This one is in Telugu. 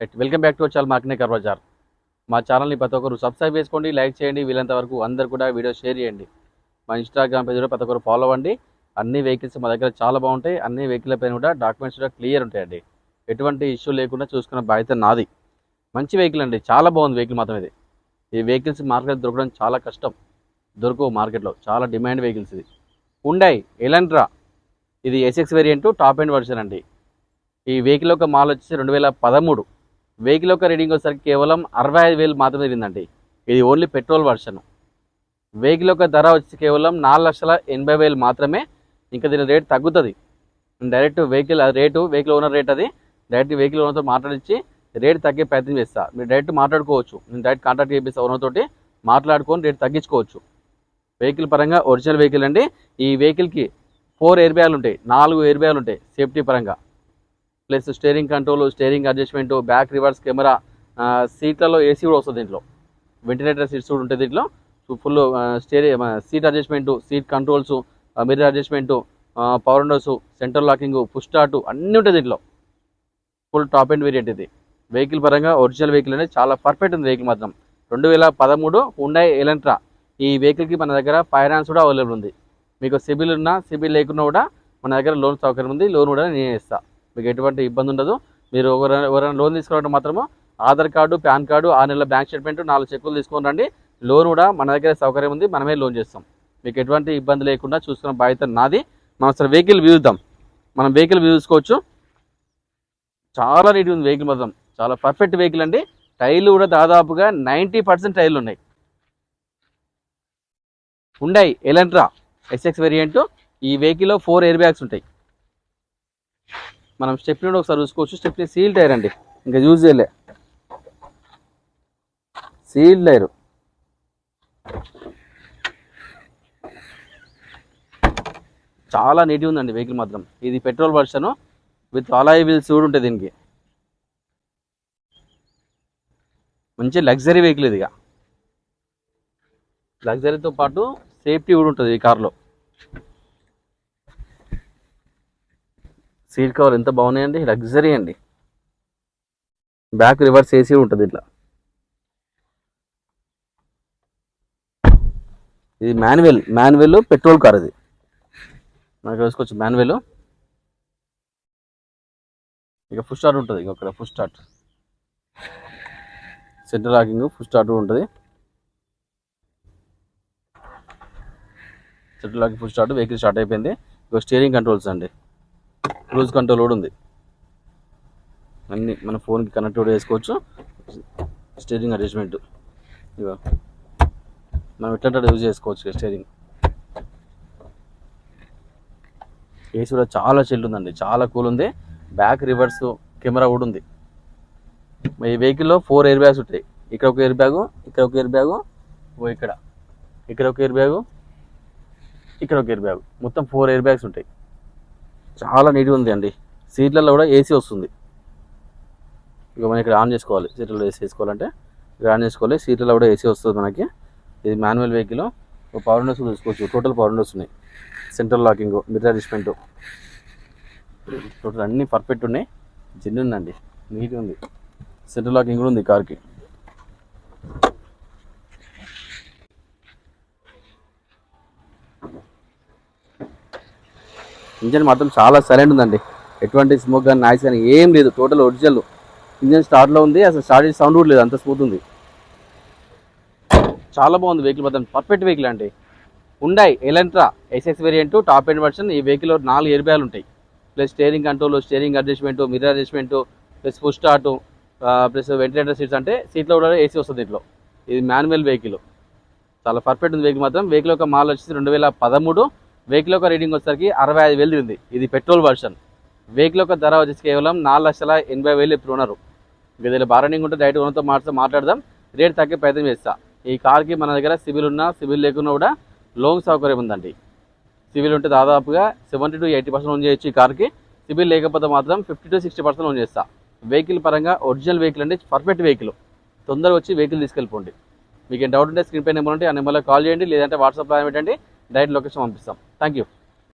Welcome back to our channel market bazaar. మా ఛానల్ని ప్రతి ఒక్కరు సబ్స్క్రైబ్ చేసుకోండి, లైక్ చేయండి, వీలంత వరకు అందరు కూడా వీడియో షేర్ చేయండి. మా ఇన్స్టాగ్రామ్ పేజ్ కూడా ప్రతి ఒక్కరు ఫాలో అవ్వండి. అన్ని వెహికల్స్ మా దగ్గర చాలా బాగుంటాయి. అన్ని వెహికల్ పైన కూడా డాక్యుమెంట్స్ కూడా క్లియర్ ఉంటాయండి. ఎటువంటి ఇష్యూ లేకుండా చూసుకున్న బాధ్యత నాది. మంచి వెహికల్ అండి, చాలా బాగుంది వెహికల్ మాత్రం ఇది. ఈ వెహికల్స్ మార్కెట్ దొరకడం చాలా కష్టం, దొరకవు మార్కెట్లో. చాలా డిమాండ్ వెహికల్స్ ఇది. హుండై ఎలంట్రా, ఇది SX variant top end version అండి. ఈ వెహికల్ యొక్క మాల్ వచ్చేసి 2013. వెహికల్ యొక్క రీడింగ్ వచ్చేసరికి కేవలం 65,000 మాత్రమే తిరిగిందండి. ఇది ఓన్లీ పెట్రోల్ వర్షన్. వెహికల్ యొక్క ధర వచ్చి కేవలం 4,80,000 మాత్రమే. ఇంకా దీని రేట్ తగ్గుతుంది. Direct vehicle vehicle owner rate అది. డైరెక్ట్ వెహికల్ ఓనర్తో మాట్లాడించి రేట్ తగ్గే ప్రయత్నం చేస్తా. మీరు డైరెక్ట్ మాట్లాడుకోవచ్చు, నేను డైరెక్ట్ కాంటాక్ట్ చేపిస్తా ఓనర్ తోటి, మాట్లాడుకొని రేట్ తగ్గించుకోవచ్చు. వెహికల్ పరంగా ఒరిజినల్ వెహికల్ అండి. ఈ వెహికల్కి 4 ఎయిర్ బ్యాగులు ఉంటాయి, 4 ఎయిర్ బ్యాగులు ఉంటాయి సేఫ్టీ పరంగా. Plus steering control, steering adjustment, back reverse camera, సీట్లలో ఏసీ కూడా వస్తుంది. దీంట్లో వెంటిలేటర్ సీట్స్ కూడా ఉంటాయి. దీంట్లో full seat adjustment, seat controls, mirror adjustment, power Windows, centre locking, push start అన్నీ ఉంటాయి దీంట్లో. ఫుల్ టాప్ ఎండ్ వేరియంట్ ఇది. వెహికల్ పరంగా ఒరిజినల్ వెహికల్ అనేది చాలా పర్ఫెక్ట్ ఉంది వెహికల్ మాత్రం. 2013 హుండై ఎలంట్రా. ఈ వెహికల్కి మన దగ్గర ఫైనాన్స్ కూడా అవైలబుల్ ఉంది. మీకు సిబిల్ ఉన్నా సిబిల్ లేకున్నా కూడా మన దగ్గర లోన్ సౌకర్యం ఉంది. లోన్ కూడా నేను ఇస్తాను, మీకు ఎటువంటి ఇబ్బంది ఉండదు. మీరు ఎవరైనా లోన్ తీసుకోవడం మాత్రము ఆధార్ కార్డు, పాన్ కార్డు, 6 నెలల బ్యాంక్ స్టేట్మెంట్, 4 చెక్కులు తీసుకొని రండి. లోన్ కూడా మన దగ్గర సౌకర్యం ఉంది, మనమే లోన్ చేస్తాం. మీకు ఎటువంటి ఇబ్బంది లేకుండా చూసుకున్న బాధ్యత నాది. మనం అసలు వెహికల్ వ్యూ చూద్దాం. మనం వెహికల్ వ్యూ చూసుకోవచ్చు. చాలా నీట్గా ఉంది వెహికల్ మాత్రం, చాలా పర్ఫెక్ట్ వెహికల్ అండి. టైర్లు కూడా దాదాపుగా 90% టైర్లు ఉన్నాయి. Hyundai Elantra SX variant. ఈ వెహికల్లో 4 ఎయిర్ బ్యాగ్స్ ఉంటాయి. మనం స్టెప్ని కూడా ఒకసారి చూసుకోవచ్చు. స్టెప్ని సీల్ టైర్ అండి, ఇంకా యూజ్ చేయలే, సీల్ టైరు. చాలా నీట్గా ఉందండి వెహికల్ మాత్రం. ఇది పెట్రోల్ వర్షను విత్ అలాయ్ వీల్స్ కూడా ఉంటుంది దీనికి. మంచి లగ్జరీ వెహికల్ ఇది. లగ్జరీతో పాటు సేఫ్టీ కూడా ఉంటుంది ఈ కార్లో. సీట్ కవర్ ఎంత బాగున్నాయండి, లగ్జరీ అండి. బ్యాక్ రివర్స్ ఏసీ ఉంటుంది ఇట్లా. ఇది మాన్యువల్ పెట్రోల్ కార్. ఇది మనకు వేసుకోవచ్చు మాన్యువల్. ఇక ఫుల్ స్టార్ట్ ఉంటుంది. ఇక్కడ full start, centre locking, full start ఉంటుంది. Centre locking, full start. Vehicle start అయిపోయింది. ఇక స్టీరింగ్ కంట్రోల్స్ అండి, క్రూజ్ కంట్రోల్ కూడా ఉంది. అన్నీ మన ఫోన్కి కనెక్ట్ కూడా చేసుకోవచ్చు. స్టీరింగ్ అడ్జస్ట్మెంట్ ఇక మనం ఎట్లా యూజ్ చేసుకోవచ్చు. స్టీరింగ్ ఏసీ కూడా చాలా చిల్డ్ ఉందండి, చాలా కూల్ ఉంది. బ్యాక్ రివర్స్ కెమెరా కూడా ఉంది. ఈ వెహికల్లో 4 ఎయిర్ బ్యాగ్స్ ఉంటాయి. ఇక్కడ ఒక ఎయిర్ బ్యాగు, ఇక్కడ ఒక ఎయిర్ బ్యాగు, ఇక్కడ ఒక ఎయిర్ బ్యాగు, ఇక్కడ ఒక ఎయిర్ బ్యాగు, మొత్తం 4 ఎయిర్ బ్యాగ్స్ ఉంటాయి. చాలా నీట్గా ఉంది అండి. సీట్లలో కూడా ఏసీ వస్తుంది. ఇక మనం ఇక్కడ ఆన్ చేసుకోవాలి. సీట్లలో ఏసీ వేసుకోవాలంటే ఇక్కడ ఆన్ చేసుకోవాలి. సీట్లలో కూడా ఏసీ వస్తుంది మనకి. ఇది మాన్యువల్ వెహికల్. పవర్ విండోస్ చూసుకోవచ్చు. టోటల్ పవర్ విండోస్ ఉన్నాయి. Central locking, mirror adjustment, total అన్నీ పర్ఫెక్ట్ ఉన్నాయి. జెన్యూన్ ఉందండి, నీట్గా ఉంది. సెంట్రల్ లాకింగ్ కూడా ఉంది కార్కి. ఇంజన్ మాత్రం చాలా సైలెంట్ ఉందండి. ఎటువంటి స్మోక్ కానీ నాయిస్ కానీ ఏం లేదు. టోటల్ ఒరిజినల్ ఇంజన్ స్టార్ట్లో ఉంది. అసలు స్టార్ట్ చేసే సౌండ్ కూడా లేదు, అంత స్మూత్ ఉంది. చాలా బాగుంది వెహికల్ మాత్రం, పర్ఫెక్ట్ వెహికల్ అండి. Hyundai Elantra SX variant top end version. ఈ వెహికల్లో 4 ఎయిర్ బ్యాగులు ఉంటాయి. Plus steering control, steering adjustment, mirror adjustment, plus push start, plus ventilator seats, అంటే సీట్లో కూడా ఏసీ వస్తుంది దీంట్లో. ఇది మాన్యువల్ వెహికల్, చాలా పర్ఫెక్ట్ ఉంది వెహికల్ మాత్రం. వెహికల్ యొక్క మాల్ వచ్చేసి 2013. వెహికల్ యొక్క రీడింగ్ వచ్చేసరికి 65,000 ఉంది. ఇది పెట్రోల్ వర్షన్. వెహికల్ యొక్క ధర వచ్చేసి కేవలం 4,80,000 ఇప్పుడు ఉన్నారు. ఇక బార్గెనింగ్ ఉంటే డైరెక్ట్ ఓనర్తో మాట్లాడదాం, రేట్ తగ్గే ప్రయత్నం చేస్తా. ఈ కార్కి మన దగ్గర సిబిల్ ఉన్నా సిబిల్ లేకున్నా కూడా లోన్ సౌకర్యం ఉందండి. సిబిల్ ఉంటే దాదాపుగా 70 to 80% లోన్ చేయొచ్చు ఈ కార్కి. సిబిల్ లేకపోతే మాత్రం 50 to 60% లోన్ చేస్తా. వెహికల్ పరంగా ఒరిజినల్ వెహికల్ అంటే పర్ఫెక్ట్ వెహికల్. తొందరగా వచ్చి వెహికల్ తీసుకెళ్ళిపోండి. మీకు ఏం డౌట్ ఉంటే స్క్రీన్ పై నెంబర్ ఉంటే ఆ నెంబర్లో కాల్ చేయండి, లేదంటే వాట్సాప్లో పెట్టండి, డైరెక్ట్ లొకేషన్ పంపిస్తాం. Thank you.